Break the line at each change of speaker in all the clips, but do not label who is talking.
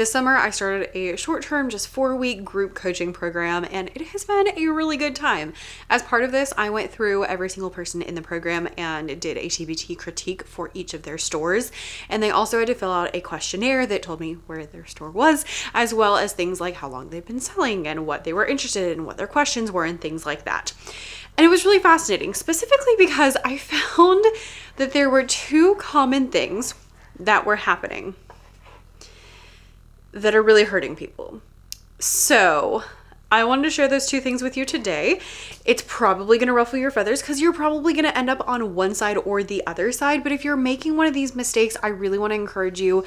This summer, I started a short-term, just 4-week group coaching program, and it has been a really good time. As part of this, I went through every single person in the program and did a TPT critique for each of their stores. And they also had to fill out a questionnaire that told me where their store was, as well as things like how long they've been selling and what they were interested in, what their questions were, and things like that. And it was really fascinating, specifically because I found that there were 2 common things that were happening that are really hurting people. So I wanted to share those 2 things with you today. It's probably going to ruffle your feathers because you're probably going to end up on one side or the other side. But if you're making one of these mistakes, I really want to encourage you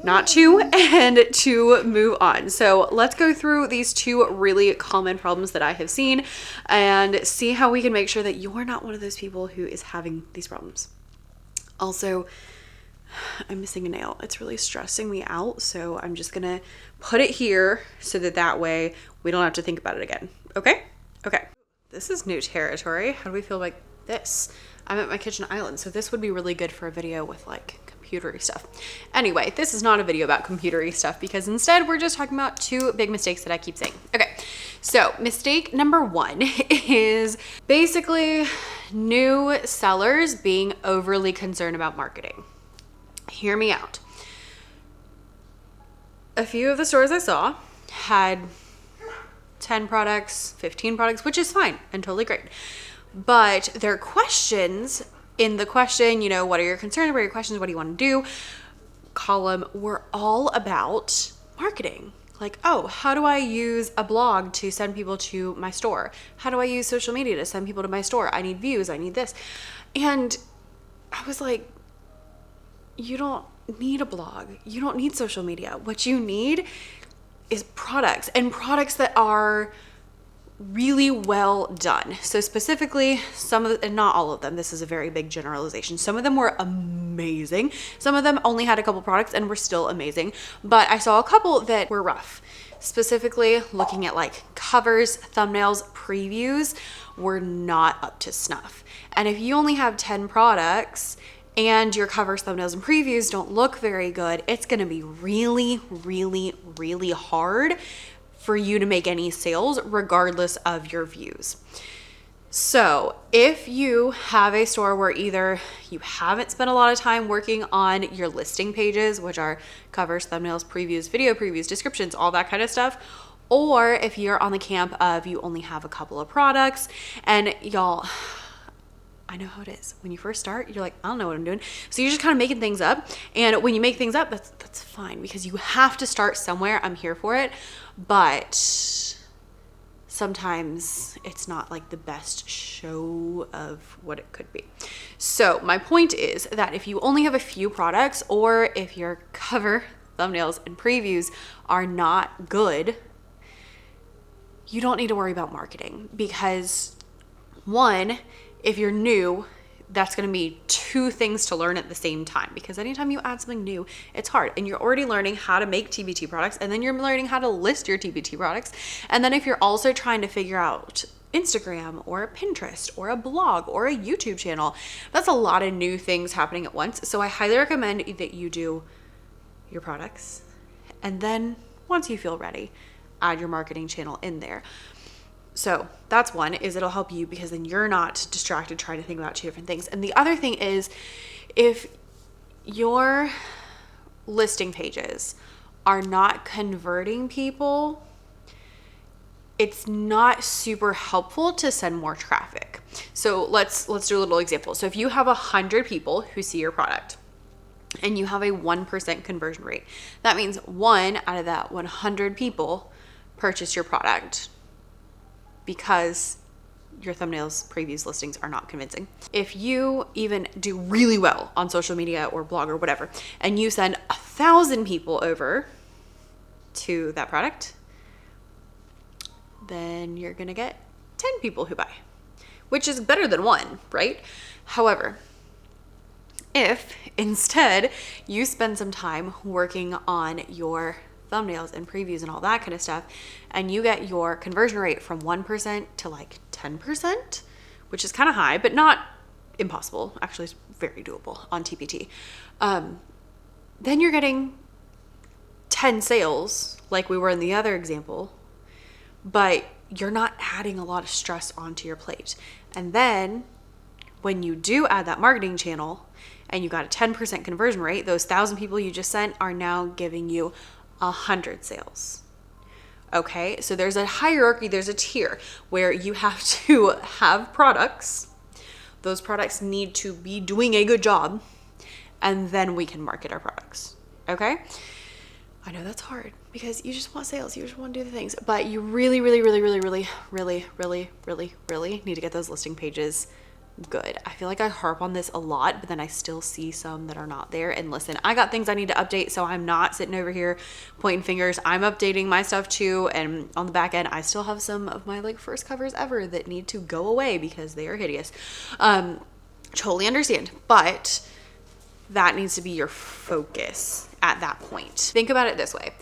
not to and to move on. So let's go through these 2 really common problems that I have seen and see how we can make sure that you're not one of those people who is having these problems. Also, I'm missing a nail. It's really stressing me out. So I'm just going to put it here so that way we don't have to think about it again. Okay? Okay. This is new territory. How do we feel about this? I'm at my kitchen island. So this would be really good for a video with like computery stuff. Anyway, this is not a video about computery stuff because instead we're just talking about 2 big mistakes that I keep saying. Okay. So mistake number 1 is basically new sellers being overly concerned about marketing. Hear me out. A few of the stores I saw had 10 products, 15 products, which is fine and totally great. But their questions in the question, you know, what are your concerns? What are your questions? What do you want to do? Column were all about marketing. Like, oh, how do I use a blog to send people to my store? How do I use social media to send people to my store? I need views. I need this. And I was like, you don't need a blog. You don't need social media. What you need is products, and products that are really well done. So specifically, some of the, and not all of them, this is a very big generalization. Some of them were amazing. Some of them only had a couple products and were still amazing. But I saw a couple that were rough. Specifically, looking at like covers, thumbnails, previews were not up to snuff. And if you only have 10 products, and your covers, thumbnails, and previews don't look very good, it's gonna be really, really, really hard for you to make any sales regardless of your views. So if you have a store where either you haven't spent a lot of time working on your listing pages, which are covers, thumbnails, previews, video previews, descriptions, all that kind of stuff, or if you're on the camp of you only have a couple of products, and y'all, I know how it is. When you first start, you're like, I don't know what I'm doing. So you're just kind of making things up. And when you make things up, that's fine because you have to start somewhere. I'm here for it. But sometimes it's not like the best show of what it could be. So my point is that if you only have a few products, or if your cover, thumbnails, and previews are not good, you don't need to worry about marketing because 1, if you're new, that's going to be 2 things to learn at the same time, because anytime you add something new, it's hard, and you're already learning how to make TPT products, and then you're learning how to list your TPT products. And then if you're also trying to figure out Instagram or Pinterest or a blog or a YouTube channel, that's a lot of new things happening at once. So I highly recommend that you do your products, and then once you feel ready, add your marketing channel in there. So that's one, is it'll help you because then you're not distracted trying to think about 2 different things. And the other thing is, if your listing pages are not converting people, it's not super helpful to send more traffic. So let's do a little example. So if you have 100 people who see your product and you have a 1% conversion rate, that means 1 out of that 100 people purchase your product, because your thumbnails, previews, listings are not convincing. If you even do really well on social media or blog or whatever, and you send 1,000 people over to that product, then you're gonna get 10 people who buy, which is better than 1, right? However, if instead you spend some time working on your thumbnails and previews and all that kind of stuff, and you get your conversion rate from 1% to like 10%, which is kind of high, but not impossible. Actually, it's very doable on TPT. Then you're getting 10 sales like we were in the other example, but you're not adding a lot of stress onto your plate. And then when you do add that marketing channel and you got a 10% conversion rate, those 1,000 people you just sent are now giving you 100 sales. Okay, so there's a hierarchy, there's a tier where you have to have products. Those products need to be doing a good job, and then we can market our products. Okay? I know that's hard because you just want sales, you just want to do the things, but you really need to get those listing pages good. I feel like I harp on this a lot, but then I still see some that are not there. And listen, I got things I need to update, so I'm not sitting over here pointing fingers. I'm updating my stuff too, and on the back end, I still have some of my like first covers ever that need to go away because they are hideous. Totally understand, but that needs to be your focus at that point. Think about it this way.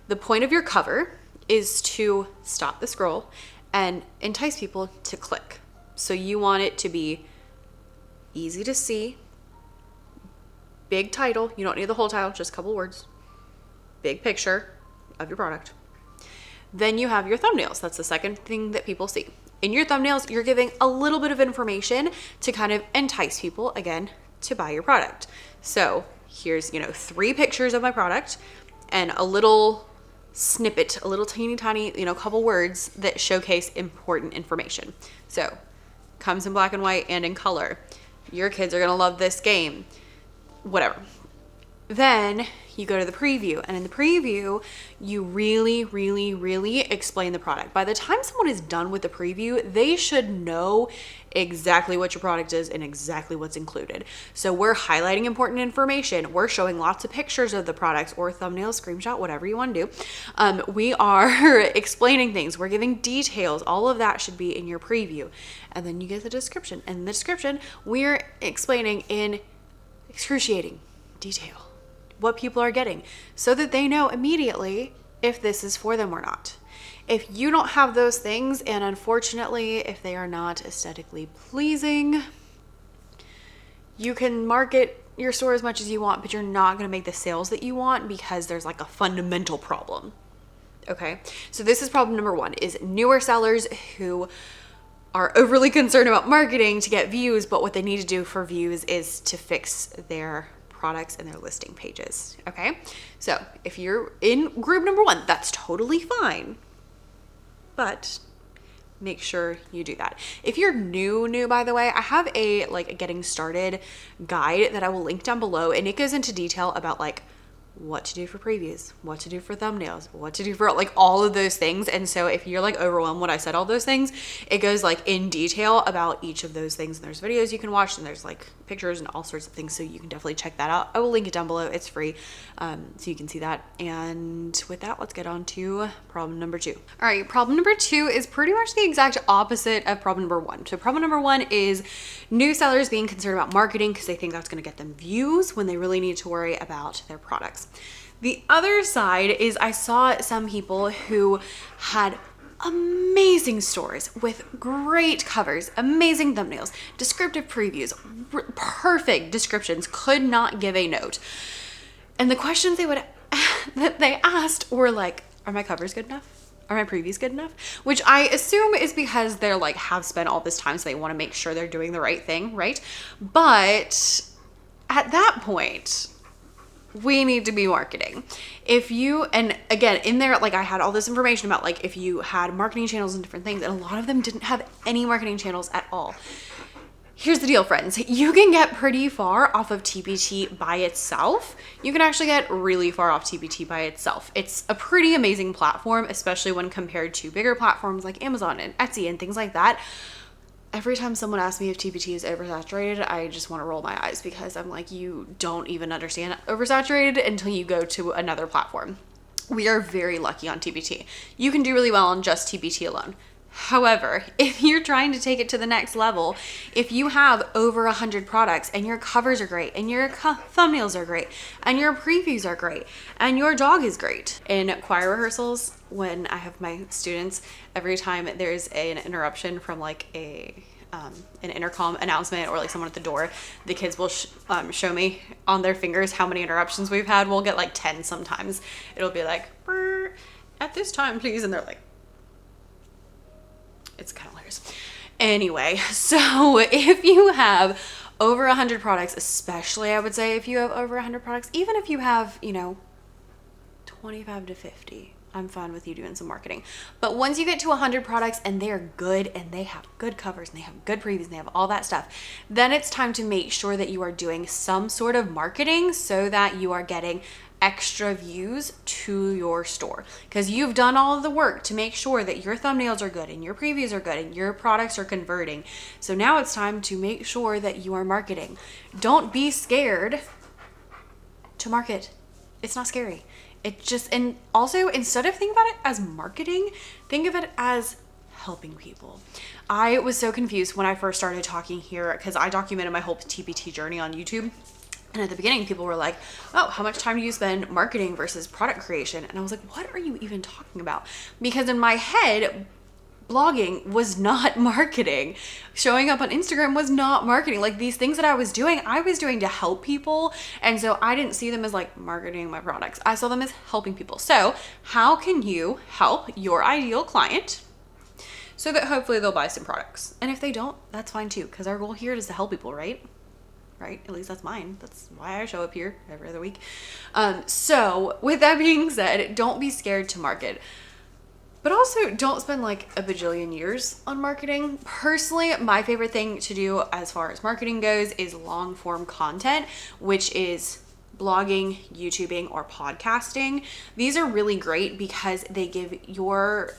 The point of your cover is to stop the scroll and entice people to click. So you want it to be easy to see, big title. You don't need the whole title, just a couple words. Big picture of your product. Then you have your thumbnails. That's the second thing that people see. In your thumbnails, you're giving a little bit of information to kind of entice people, again, to buy your product. So here's, 3 pictures of my product and a little snippet, a little teeny tiny, couple words that showcase important information. So comes in black and white and in color. Your kids are gonna love this game, whatever. Then you go to the preview, and in the preview, you really explain the product. By the time someone is done with the preview, they should know exactly what your product is and exactly what's included. So we're highlighting important information. We're showing lots of pictures of the products or thumbnail, screenshot, whatever you want to do. We are explaining things. We're giving details. All of that should be in your preview. And then you get the description. And in the description, we're explaining in excruciating detail what people are getting so that they know immediately if this is for them or not. If you don't have those things, and unfortunately, if they are not aesthetically pleasing, you can market your store as much as you want, but you're not going to make the sales that you want because there's like a fundamental problem. Okay, so this is problem number 1, is newer sellers who are overly concerned about marketing to get views, but what they need to do for views is to fix their products and their listing pages. Okay, so if you're in group number 1, that's totally fine, but make sure you do that. If you're new, by the way, I have a getting started guide that I will link down below, and it goes into detail about what to do for previews, what to do for thumbnails, what to do for all of those things. And so if you're overwhelmed when I said all those things, it goes in detail about each of those things. And there's videos you can watch, and there's pictures and all sorts of things. So you can definitely check that out. I will link it down below. It's free. So you can see that. And with that, let's get on to problem number 2. All right. Problem number 2 is pretty much the exact opposite of problem number 1. So problem number 1 is new sellers being concerned about marketing because they think that's going to get them views when they really need to worry about their products. The other side is I saw some people who had amazing stores with great covers, amazing thumbnails, descriptive previews, perfect descriptions, could not give a note. And the questions that they asked were are my covers good enough? Are my previews good enough? Which I assume is because they're have spent all this time, so they want to make sure they're doing the right thing, right? But at that point, we need to be marketing. If you, and again, in there, I had all this information about if you had marketing channels and different things, and a lot of them didn't have any marketing channels at all. Here's the deal, friends. You can get pretty far off of TPT by itself. You can actually get really far off TPT by itself. It's a pretty amazing platform, especially when compared to bigger platforms like Amazon and Etsy and things like that. Every time someone asks me if TPT is oversaturated, I just want to roll my eyes because I'm you don't even understand oversaturated until you go to another platform. We are very lucky on TPT. You can do really well on just TPT alone. However, if you're trying to take it to the next level, if you have over 100 products and your covers are great and your thumbnails are great and your previews are great and your dog is great. In choir rehearsals, when I have my students, every time there's an interruption from a an intercom announcement or like someone at the door, the kids will show me on their fingers how many interruptions we've had. We'll get like 10 sometimes. It'll be like, at this time, please. And they're like, it's kind of hilarious. Anyway, so if you have over 100 products, especially I would say if you have over 100 products, even if you have, 25 to 50, I'm fine with you doing some marketing. But once you get to 100 products and they're good and they have good covers and they have good previews and they have all that stuff, then it's time to make sure that you are doing some sort of marketing so that you are getting extra views to your store, because you've done all of the work to make sure that your thumbnails are good and your previews are good and your products are converting. So now it's time to make sure that you are marketing. Don't be scared to market. It's not scary. It just, and also instead of thinking about it as marketing, think of it as helping people. I was so confused when I first started talking here because I documented my whole TPT journey on YouTube. And at the beginning, people were like, oh, how much time do you spend marketing versus product creation? And I was like, what are you even talking about? Because in my head, blogging was not marketing. Showing up on Instagram was not marketing. Like these things that I was doing to help people. And so I didn't see them as like marketing my products. I saw them as helping people. So how can you help your ideal client so that hopefully they'll buy some products? And if they don't, that's fine too, because our goal here is to help people, right? Right? At least that's mine. That's why I show up here every other week. So with that being said, don't be scared to market. But also don't spend like a bajillion years on marketing. Personally, my favorite thing to do as far as marketing goes is long form content, which is blogging, YouTubing, or podcasting. These are really great because they give your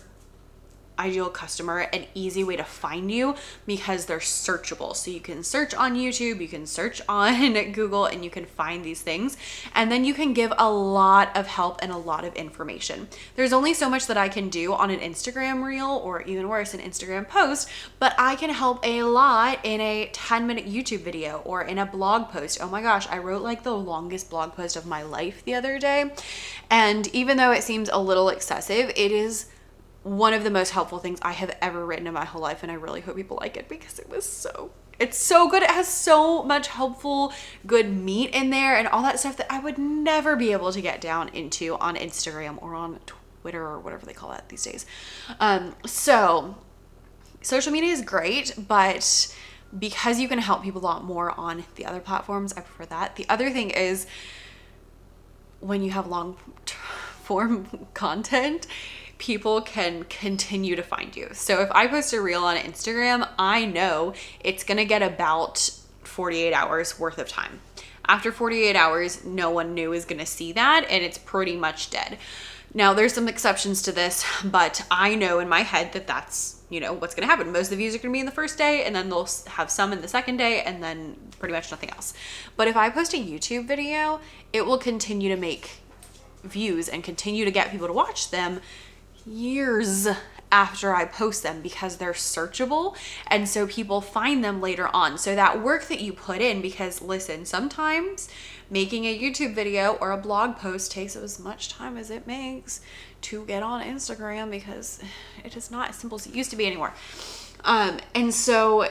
ideal customer an easy way to find you because they're searchable. So you can search on YouTube, you can search on Google, and you can find these things. And then you can give a lot of help and a lot of information. There's only so much that I can do on an Instagram reel, or even worse, an Instagram post, but I can help a lot in a 10-minute YouTube video or in a blog post. Oh my gosh, I wrote like the longest blog post of my life the other day. And even though it seems a little excessive, it is one of the most helpful things I have ever written in my whole life, and I really hope people like it because it's so good. It has so much helpful, good meat in there and all that stuff that I would never be able to get down into on Instagram or on Twitter or whatever they call that these days. So social media is great, but because you can help people a lot more on the other platforms, I prefer that. The other thing is when you have long form content, people can continue to find you. So if I post a reel on Instagram, I know it's gonna get about 48 hours worth of time. After 48 hours, no one new is gonna see that and it's pretty much dead. Now there's some exceptions to this, but I know in my head that that's, what's gonna happen. Most of the views are gonna be in the first day, and then they'll have some in the second day, and then pretty much nothing else. But if I post a YouTube video, it will continue to make views and continue to get people to watch them years after I post them because they're searchable, and so people find them later on. So that work that you put in, because listen, sometimes making a YouTube video or a blog post takes as much time as it makes to get on Instagram because it is not as simple as it used to be anymore. And so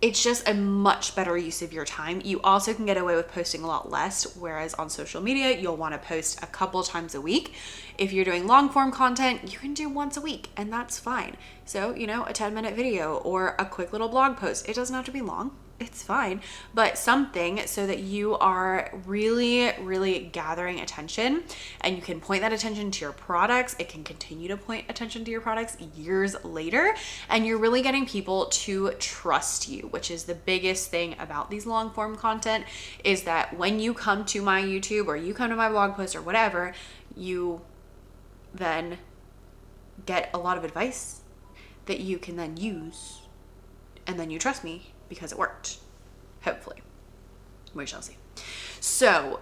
it's just a much better use of your time. You also can get away with posting a lot less, whereas on social media, you'll want to post a couple times a week. If you're doing long form content, you can do once a week, and that's fine. So, a 10-minute video or a quick little blog post. It doesn't have to be long. It's fine, but something so that you are really, really gathering attention, and you can point that attention to your products. It can continue to point attention to your products years later, and you're really getting people to trust you, which is the biggest thing about these long form content, is that when you come to my YouTube or you come to my blog post or whatever, you then get a lot of advice that you can then use, and then you trust me because it worked. Hopefully. We shall see. So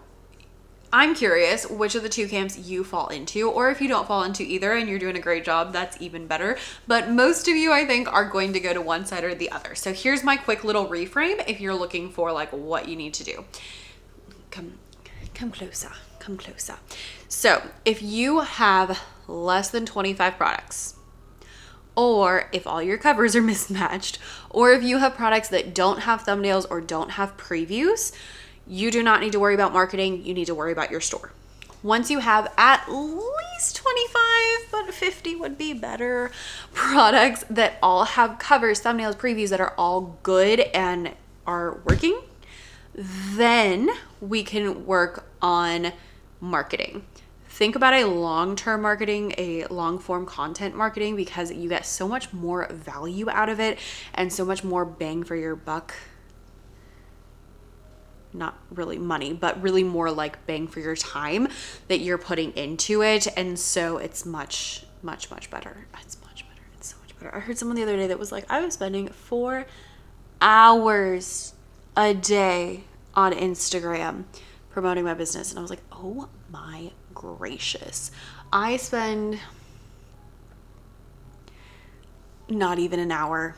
I'm curious which of the two camps you fall into, or if you don't fall into either and you're doing a great job, that's even better. But most of you, I think, are going to go to one side or the other. So here's my quick little reframe if you're looking for like what you need to do. Come closer. So if you have less than 25 products, or if all your covers are mismatched, or if you have products that don't have thumbnails or don't have previews, you do not need to worry about marketing. You need to worry about your store. Once you have at least 25, but 50 would be better, products that all have covers, thumbnails, previews that are all good and are working, then we can work on marketing. Think about a long-term marketing, a long-form content marketing, because you get so much more value out of it and so much more bang for your buck. Not really money, but really more like bang for your time that you're putting into it. And so it's much, much, much better. It's much better. It's so much better. I heard someone the other day that was like, I was spending 4 hours a day on Instagram promoting my business. And I was like, oh my gracious. I spend not even an hour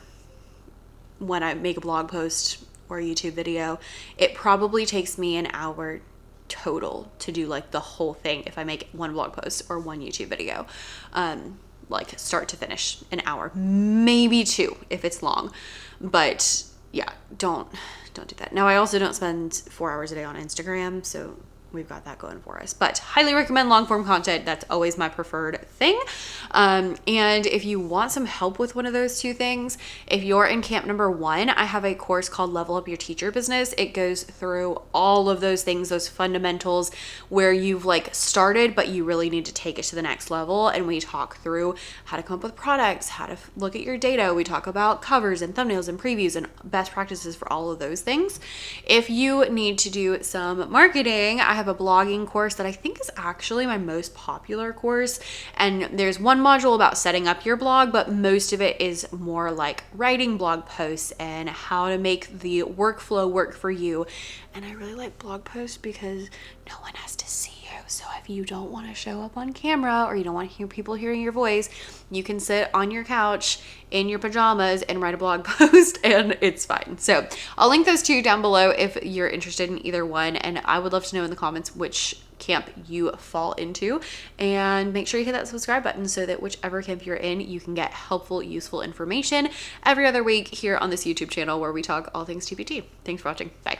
when I make a blog post or a YouTube video. It probably takes me an hour total to do like the whole thing if I make one blog post or one YouTube video. Like start to finish, an hour, maybe 2 if it's long. But yeah, don't do that. Now, I also don't spend 4 hours a day on Instagram, so we've got that going for us. But highly recommend long form content. That's always my preferred thing. And if you want some help with one of those 2 things, if you're in camp number 1, I have a course called Level Up Your Teacher Business. It goes through all of those things, those fundamentals where you've like started, but you really need to take it to the next level. And we talk through how to come up with products, how to look at your data. We talk about covers and thumbnails and previews and best practices for all of those things. If you need to do some marketing, I have a blogging course that I think is actually my most popular course. And there's one module about setting up your blog, but most of it is more like writing blog posts and how to make the workflow work for you. And I really like blog posts because no one has to see you. So if you don't want to show up on camera or you don't want to hear people hearing your voice, you can sit on your couch in your pajamas and write a blog post and it's fine. So I'll link those 2 down below if you're interested in either one. And I would love to know in the comments which camp you fall into, and make sure you hit that subscribe button so that whichever camp you're in, you can get helpful, useful information every other week here on this YouTube channel where we talk all things TPT. Thanks for watching. Bye.